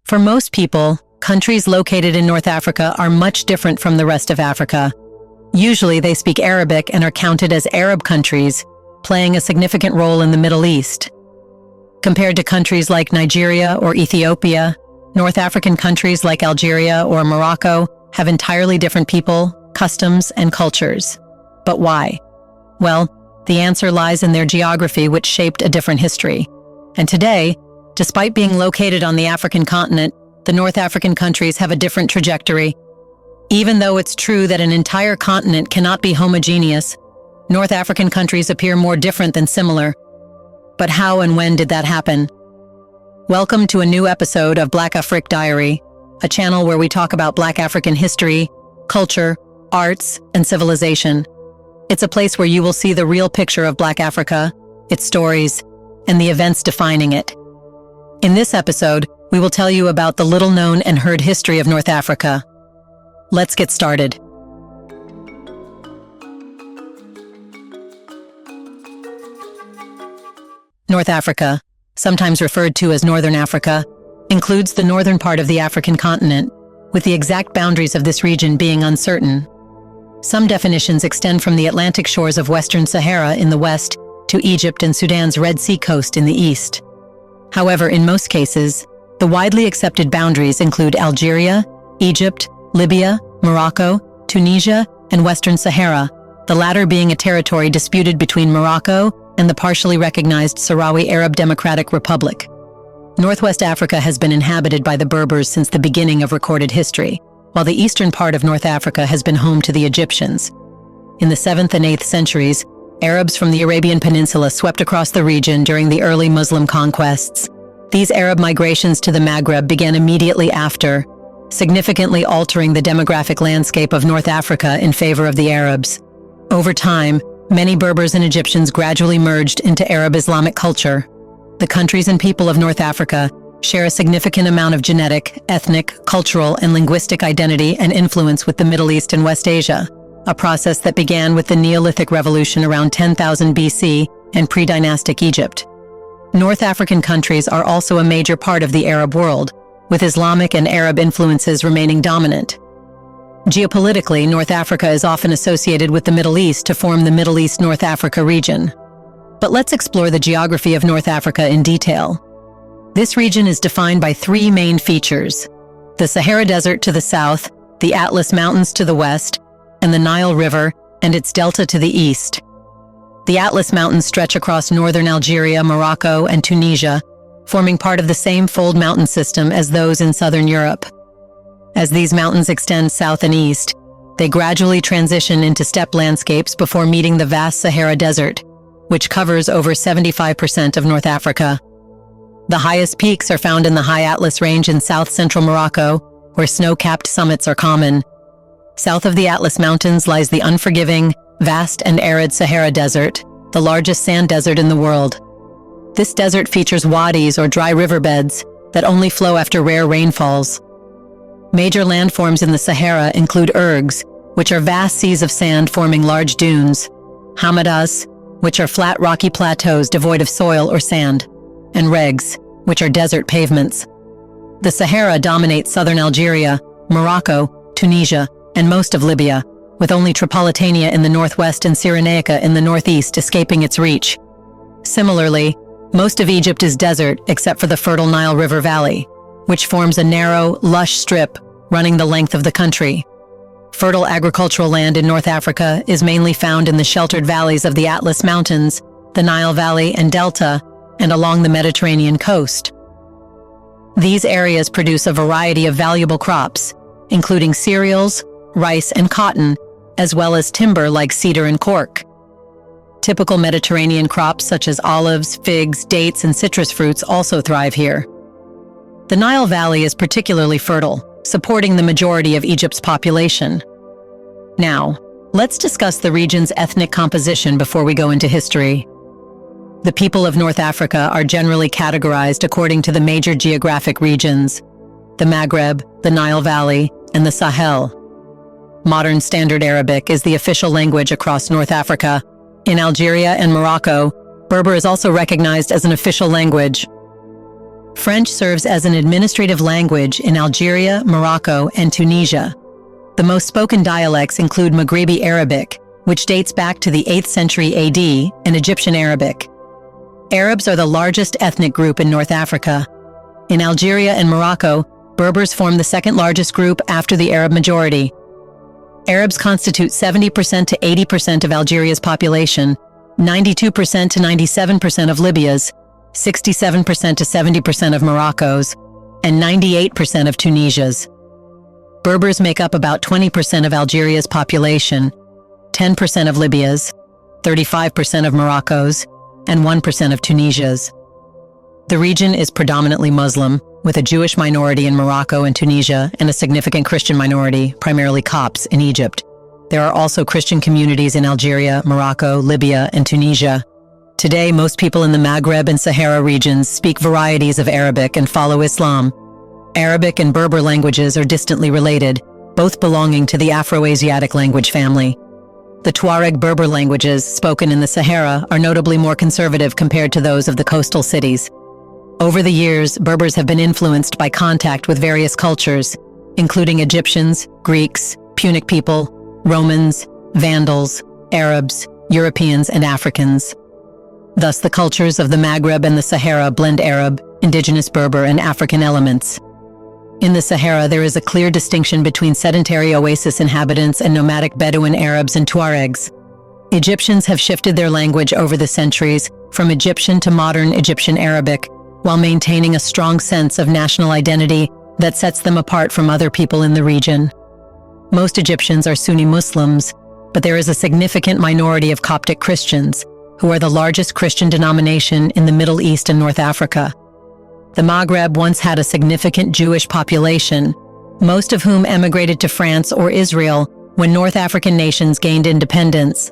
For most people, countries located in North Africa are much different from the rest of Africa. Usually they speak Arabic and are counted as Arab countries, playing a significant role in the Middle East. Compared to countries like Nigeria or Ethiopia, North African countries like Algeria or Morocco have entirely different people, customs, and cultures. But why? Well, the answer lies in their geography, which shaped a different history. And today, despite being located on the African continent, the North African countries have a different trajectory. Even though it's true that an entire continent cannot be homogeneous, North African countries appear more different than similar. But how and when did that happen? Welcome to a new episode of Black Afrique Diary, a channel where we talk about Black African history, culture, arts, and civilization. It's a place where you will see the real picture of Black Africa, its stories, and the events defining it. In this episode, we will tell you about the little-known and heard history of North Africa. Let's get started. North Africa, sometimes referred to as Northern Africa, includes the northern part of the African continent, with the exact boundaries of this region being uncertain. Some definitions extend from the Atlantic shores of Western Sahara in the west to Egypt and Sudan's Red Sea coast in the east. However, in most cases, the widely accepted boundaries include Algeria, Egypt, Libya, Morocco, Tunisia, and Western Sahara, the latter being a territory disputed between Morocco and the partially recognized Sahrawi Arab Democratic Republic. Northwest Africa has been inhabited by the Berbers since the beginning of recorded history, while the eastern part of North Africa has been home to the Egyptians. In the 7th and 8th centuries, Arabs from the Arabian Peninsula swept across the region during the early Muslim conquests. These Arab migrations to the Maghreb began immediately after, significantly altering the demographic landscape of North Africa in favor of the Arabs. Over time, many Berbers and Egyptians gradually merged into Arab Islamic culture. The countries and people of North Africa share a significant amount of genetic, ethnic, cultural, and linguistic identity and influence with the Middle East and West Asia, a process that began with the Neolithic Revolution around 10,000 BC and pre-dynastic Egypt. North African countries are also a major part of the Arab world, with Islamic and Arab influences remaining dominant. Geopolitically, North Africa is often associated with the Middle East to form the Middle East-North Africa region. But let's explore the geography of North Africa in detail. This region is defined by three main features: the Sahara Desert to the south, the Atlas Mountains to the west, and the Nile River and its delta to the east. The Atlas Mountains stretch across northern Algeria, Morocco, and Tunisia, forming part of the same fold mountain system as those in southern Europe. As these mountains extend south and east, they gradually transition into steppe landscapes before meeting the vast Sahara Desert, which covers over 75% of North Africa. The highest peaks are found in the High Atlas Range in south-central Morocco, where snow-capped summits are common. South of the Atlas Mountains lies the unforgiving, vast and arid Sahara Desert, the largest sand desert in the world. This desert features wadis or dry riverbeds that only flow after rare rainfalls. Major landforms in the Sahara include ergs, which are vast seas of sand forming large dunes, hamadas, which are flat rocky plateaus devoid of soil or sand, and regs, which are desert pavements. The Sahara dominates southern Algeria, Morocco, Tunisia, and most of Libya, with only Tripolitania in the northwest and Cyrenaica in the northeast escaping its reach. Similarly, most of Egypt is desert except for the fertile Nile River Valley, which forms a narrow, lush strip running the length of the country. Fertile agricultural land in North Africa is mainly found in the sheltered valleys of the Atlas Mountains, the Nile Valley and Delta, and along the Mediterranean coast. These areas produce a variety of valuable crops, including cereals, rice, and cotton, as well as timber like cedar and cork. Typical Mediterranean crops such as olives, figs, dates, and citrus fruits also thrive here. The Nile Valley is particularly fertile, supporting the majority of Egypt's population. Now, let's discuss the region's ethnic composition before we go into history. The people of North Africa are generally categorized according to the major geographic regions: the Maghreb, the Nile Valley, and the Sahel. Modern Standard Arabic is the official language across North Africa. In Algeria and Morocco, Berber is also recognized as an official language. French serves as an administrative language in Algeria, Morocco, and Tunisia. The most spoken dialects include Maghrebi Arabic, which dates back to the 8th century AD, and Egyptian Arabic. Arabs are the largest ethnic group in North Africa. In Algeria and Morocco, Berbers form the second largest group after the Arab majority. Arabs constitute 70% to 80% of Algeria's population, 92% to 97% of Libya's, 67% to 70% of Morocco's, and 98% of Tunisia's. Berbers make up about 20% of Algeria's population, 10% of Libya's, 35% of Morocco's, and 1% of Tunisia's. The region is predominantly Muslim, with a Jewish minority in Morocco and Tunisia and a significant Christian minority, primarily Copts, in Egypt. There are also Christian communities in Algeria, Morocco, Libya, and Tunisia. Today, most people in the Maghreb and Sahara regions speak varieties of Arabic and follow Islam. Arabic and Berber languages are distantly related, both belonging to the Afro-Asiatic language family. The Tuareg Berber languages spoken in the Sahara are notably more conservative compared to those of the coastal cities. Over the years, Berbers have been influenced by contact with various cultures, including Egyptians, Greeks, Punic people, Romans, Vandals, Arabs, Europeans, and Africans. Thus, the cultures of the Maghreb and the Sahara blend Arab, indigenous Berber, and African elements. In the Sahara, there is a clear distinction between sedentary oasis inhabitants and nomadic Bedouin Arabs and Tuaregs. Egyptians have shifted their language over the centuries from Egyptian to modern Egyptian Arabic, while maintaining a strong sense of national identity that sets them apart from other people in the region. Most Egyptians are Sunni Muslims, but there is a significant minority of Coptic Christians, who are the largest Christian denomination in the Middle East and North Africa. The Maghreb once had a significant Jewish population, most of whom emigrated to France or Israel when North African nations gained independence.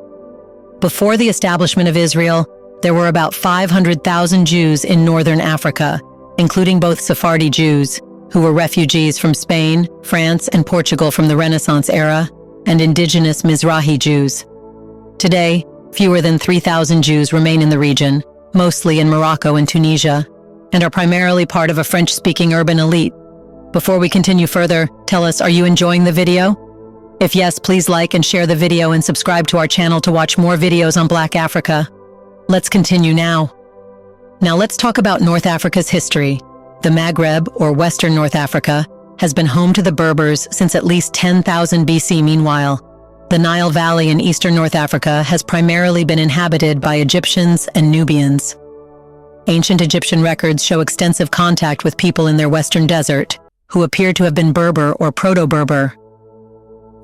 Before the establishment of Israel, there were about 500,000 Jews in northern Africa, including both Sephardi Jews, who were refugees from Spain, France, and Portugal from the Renaissance era, and indigenous Mizrahi Jews. Today, fewer than 3,000 Jews remain in the region, mostly in Morocco and Tunisia, and are primarily part of a French-speaking urban elite. Before we continue further, tell us, are you enjoying the video? If yes, please like and share the video and subscribe to our channel to watch more videos on Black Africa. Let's continue now. Now let's talk about North Africa's history. The Maghreb, or Western North Africa, has been home to the Berbers since at least 10,000 BC. Meanwhile, the Nile Valley in eastern North Africa has primarily been inhabited by Egyptians and Nubians. Ancient Egyptian records show extensive contact with people in their western desert, who appear to have been Berber or Proto-Berber.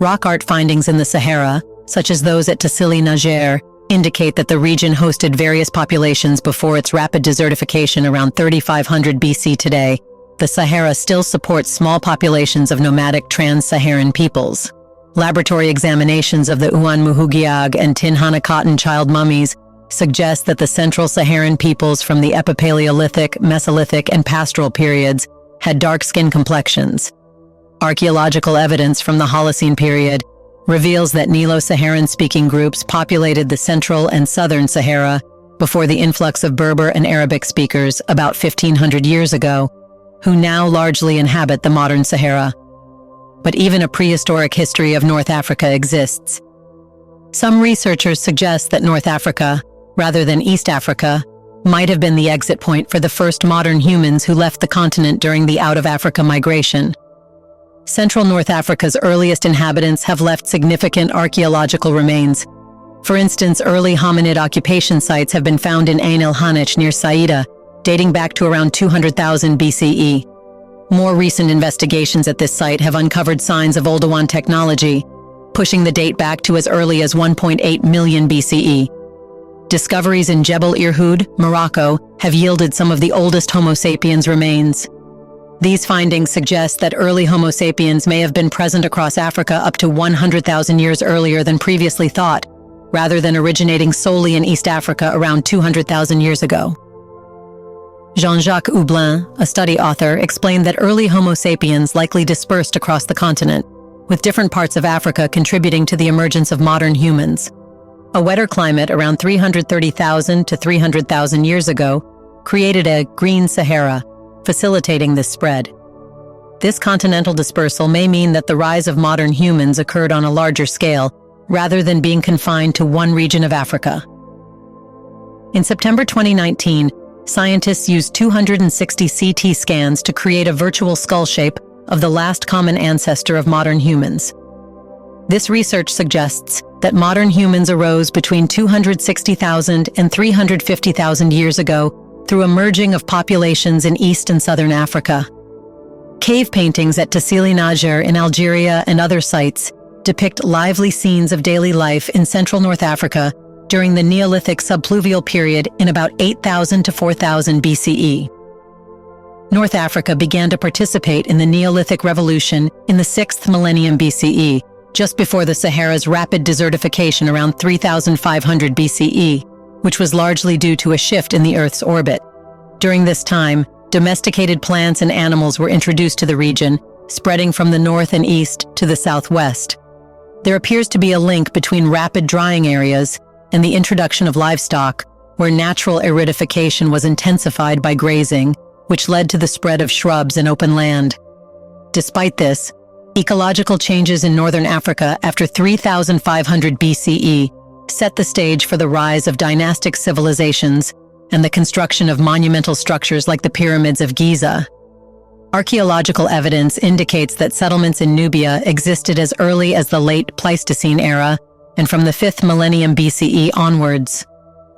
Rock art findings in the Sahara, such as those at Tassili Niger, indicate that the region hosted various populations before its rapid desertification around 3500 BC. Today, the Sahara still supports small populations of nomadic trans-Saharan peoples. Laboratory examinations of the Ouan Muhugiag and Tinhanakhatan child mummies suggest that the Central Saharan peoples from the Epipaleolithic, Mesolithic, and Pastoral periods had dark skin complexions. Archaeological evidence from the Holocene period reveals that Nilo-Saharan-speaking groups populated the Central and Southern Sahara before the influx of Berber and Arabic speakers about 1,500 years ago, who now largely inhabit the modern Sahara. But even a prehistoric history of North Africa exists. Some researchers suggest that North Africa, rather than East Africa, might have been the exit point for the first modern humans who left the continent during the out-of-Africa migration. Central North Africa's earliest inhabitants have left significant archaeological remains. For instance, early hominid occupation sites have been found in Ain el-Hanich near Saida, dating back to around 200,000 BCE. More recent investigations at this site have uncovered signs of Oldowan technology, pushing the date back to as early as 1.8 million BCE. Discoveries in Jebel Irhoud, Morocco, have yielded some of the oldest Homo sapiens remains. These findings suggest that early Homo sapiens may have been present across Africa up to 100,000 years earlier than previously thought, rather than originating solely in East Africa around 200,000 years ago. Jean-Jacques Houblin, a study author, explained that early Homo sapiens likely dispersed across the continent, with different parts of Africa contributing to the emergence of modern humans. A wetter climate around 330,000 to 300,000 years ago created a green Sahara, facilitating this spread. This continental dispersal may mean that the rise of modern humans occurred on a larger scale, rather than being confined to one region of Africa. In September 2019, scientists used 260 CT scans to create a virtual skull shape of the last common ancestor of modern humans. This research suggests that modern humans arose between 260,000 and 350,000 years ago through a merging of populations in East and Southern Africa. Cave paintings at Tassili Niger in Algeria and other sites depict lively scenes of daily life in central North Africa during the Neolithic subpluvial period in about 8,000 to 4,000 BCE. North Africa began to participate in the Neolithic Revolution in the 6th millennium BCE, just before the Sahara's rapid desertification around 3,500 BCE, which was largely due to a shift in the Earth's orbit. During this time, domesticated plants and animals were introduced to the region, spreading from the north and east to the southwest. There appears to be a link between rapid drying areas and the introduction of livestock, where natural aridification was intensified by grazing, which led to the spread of shrubs and open land. Despite this, ecological changes in northern Africa after 3,500 BCE set the stage for the rise of dynastic civilizations and the construction of monumental structures like the pyramids of Giza. Archaeological evidence indicates that settlements in Nubia existed as early as the late Pleistocene era and from the 5th millennium BCE onwards.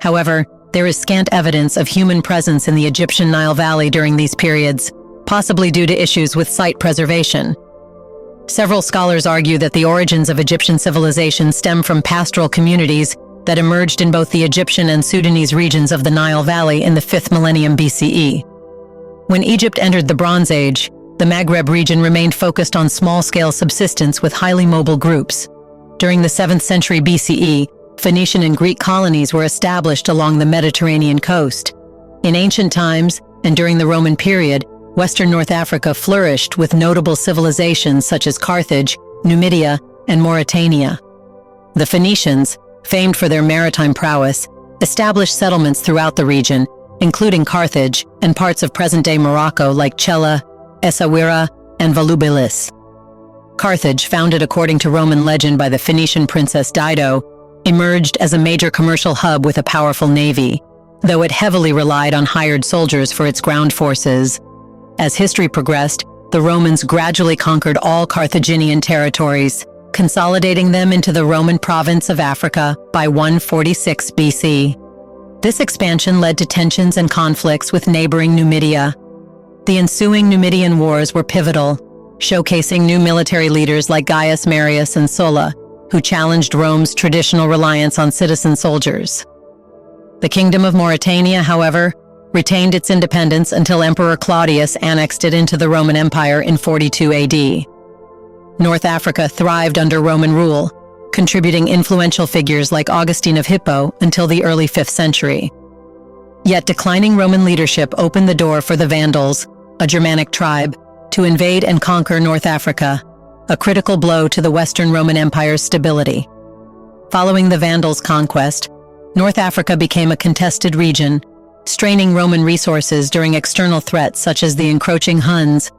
However, there is scant evidence of human presence in the Egyptian Nile Valley during these periods, possibly due to issues with site preservation. Several scholars argue that the origins of Egyptian civilization stem from pastoral communities that emerged in both the Egyptian and Sudanese regions of the Nile Valley in the 5th millennium BCE. When Egypt entered the Bronze Age, the Maghreb region remained focused on small-scale subsistence with highly mobile groups. During the 7th century BCE, Phoenician and Greek colonies were established along the Mediterranean coast. In ancient times, and during the Roman period, Western North Africa flourished with notable civilizations such as Carthage, Numidia, and Mauritania. The Phoenicians, famed for their maritime prowess, established settlements throughout the region, including Carthage and parts of present-day Morocco like Chella, Essaouira, and Volubilis. Carthage, founded according to Roman legend by the Phoenician princess Dido, emerged as a major commercial hub with a powerful navy, though it heavily relied on hired soldiers for its ground forces. As history progressed, the Romans gradually conquered all Carthaginian territories, consolidating them into the Roman province of Africa by 146 BC. This expansion led to tensions and conflicts with neighboring Numidia. The ensuing Numidian Wars were pivotal, showcasing new military leaders like Gaius Marius and Sulla, who challenged Rome's traditional reliance on citizen soldiers. The Kingdom of Mauritania, however, retained its independence until Emperor Claudius annexed it into the Roman Empire in 42 AD. North Africa thrived under Roman rule, contributing influential figures like Augustine of Hippo until the early 5th century. Yet declining Roman leadership opened the door for the Vandals, a Germanic tribe, to invade and conquer North Africa, a critical blow to the Western Roman Empire's stability. Following the Vandals' conquest, North Africa became a contested region, straining Roman resources during external threats such as the encroaching Huns.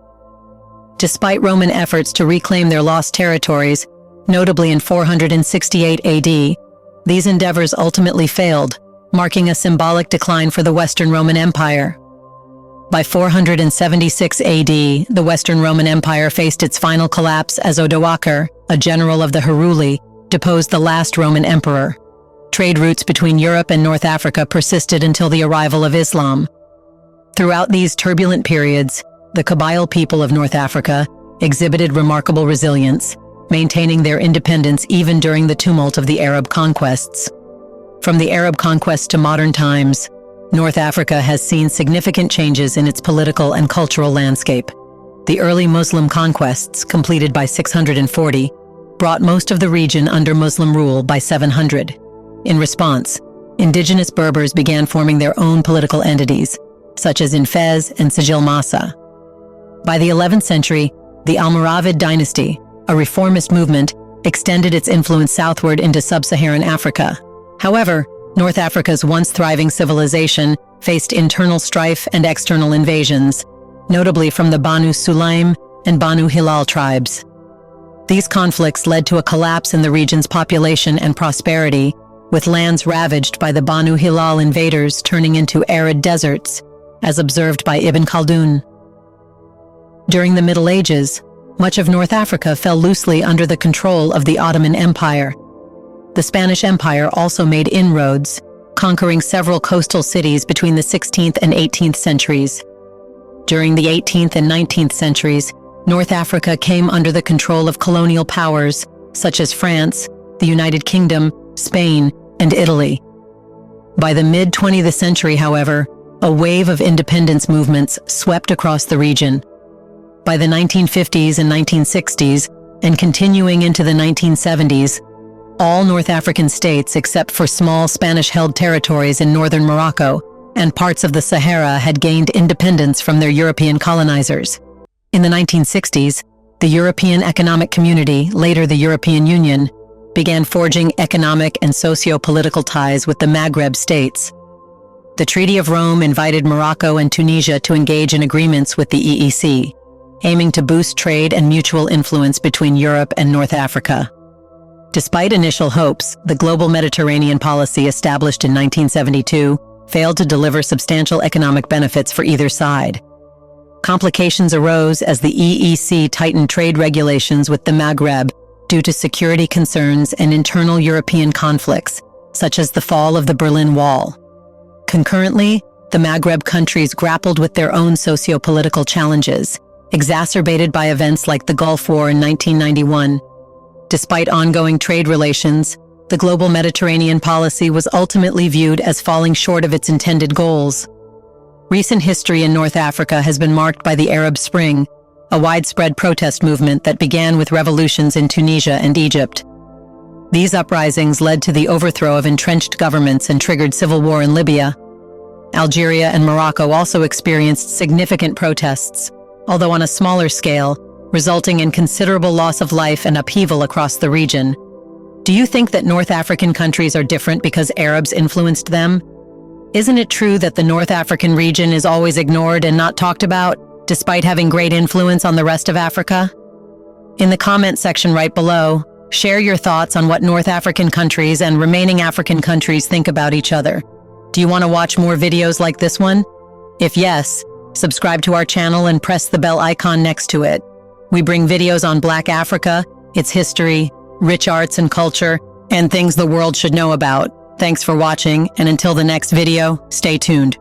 Despite Roman efforts to reclaim their lost territories, notably in 468 AD, these endeavors ultimately failed, marking a symbolic decline for the Western Roman Empire. By 476 AD, the Western Roman Empire faced its final collapse as Odoacer, a general of the Heruli, deposed the last Roman emperor. Trade routes between Europe and North Africa persisted until the arrival of Islam. Throughout these turbulent periods, the Kabyle people of North Africa exhibited remarkable resilience, maintaining their independence even during the tumult of the Arab conquests. From the Arab conquest to modern times, North Africa has seen significant changes in its political and cultural landscape. The early Muslim conquests, completed by 640, brought most of the region under Muslim rule by 700. In response, indigenous Berbers began forming their own political entities, such as in Fez and Sijil Massa. By the 11th century, the Almoravid dynasty, a reformist movement, extended its influence southward into sub-Saharan Africa. However, North Africa's once thriving civilization faced internal strife and external invasions, notably from the Banu Sulaim and Banu Hilal tribes. These conflicts led to a collapse in the region's population and prosperity, with lands ravaged by the Banu Hilal invaders turning into arid deserts, as observed by Ibn Khaldun. During the Middle Ages, much of North Africa fell loosely under the control of the Ottoman Empire. The Spanish Empire also made inroads, conquering several coastal cities between the 16th and 18th centuries. During the 18th and 19th centuries, North Africa came under the control of colonial powers such as France, the United Kingdom, Spain, and Italy. By the mid-20th century, however, a wave of independence movements swept across the region. By the 1950s and 1960s, and continuing into the 1970s, all North African states except for small Spanish-held territories in northern Morocco and parts of the Sahara had gained independence from their European colonizers. In the 1960s, the European Economic Community, later the European Union, began forging economic and socio-political ties with the Maghreb states. The Treaty of Rome invited Morocco and Tunisia to engage in agreements with the EEC, aiming to boost trade and mutual influence between Europe and North Africa. Despite initial hopes, the global Mediterranean policy established in 1972 failed to deliver substantial economic benefits for either side. Complications arose as the EEC tightened trade regulations with the Maghreb due to security concerns and internal European conflicts, such as the fall of the Berlin Wall. Concurrently, the Maghreb countries grappled with their own socio-political challenges, exacerbated by events like the Gulf War in 1991. Despite ongoing trade relations, the global Mediterranean policy was ultimately viewed as falling short of its intended goals. Recent history in North Africa has been marked by the Arab Spring, a widespread protest movement that began with revolutions in Tunisia and Egypt. These uprisings led to the overthrow of entrenched governments and triggered civil war in Libya. Algeria and Morocco also experienced significant protests, although on a smaller scale, resulting in considerable loss of life and upheaval across the region. Do you think that North African countries are different because Arabs influenced them? Isn't it true that the North African region is always ignored and not talked about, despite having great influence on the rest of Africa? In the comment section right below, share your thoughts on what North African countries and remaining African countries think about each other. Do you want to watch more videos like this one? If yes, subscribe to our channel and press the bell icon next to it. We bring videos on Black Africa, its history, rich arts and culture, and things the world should know about. Thanks for watching, and until the next video, stay tuned.